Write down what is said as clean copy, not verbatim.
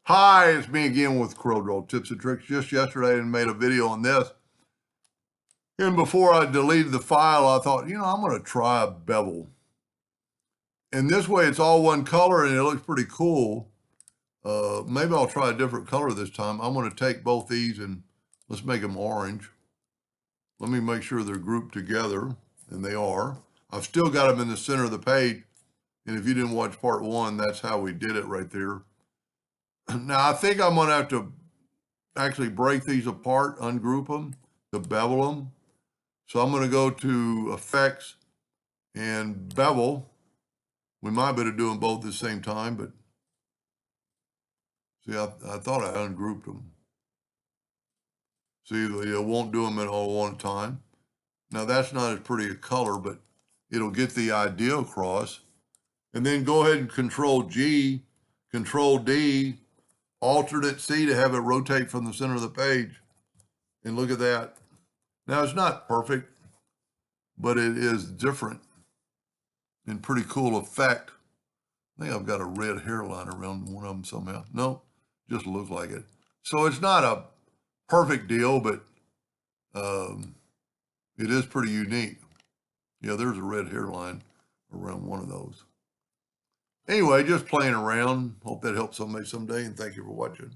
Hi, it's me again with Corel Tips and Tricks. Just yesterday I made a video on this. And before I deleted the file, I thought, I'm going to try a bevel. And this way it's all one color and it looks pretty cool. Maybe I'll try a different color this time. I'm going to take both these and let's make them orange. Let me make sure they're grouped together, and they are. I've still got them in the center of the page. And if you didn't watch part one, that's how we did it right there. Now, I think I'm going to have to actually break these apart, ungroup them, to bevel them. So I'm going to go to Effects and Bevel. We might be able to do them both at the same time, but see, I thought I ungrouped them. See, it won't do them at all one time. Now, that's not as pretty a color, but it'll get the idea across. And then go ahead and Control G, Control D, Alternate C to have it rotate from the center of the page. And look at that. Now, it's not perfect, but it is different and pretty cool effect. I think I've got a red hairline around one of them somehow. No, just looks like it. So it's not a perfect deal, but it is pretty unique. Yeah, there's a red hairline around one of those. Anyway, just playing around. Hope that helps somebody someday, and thank you for watching.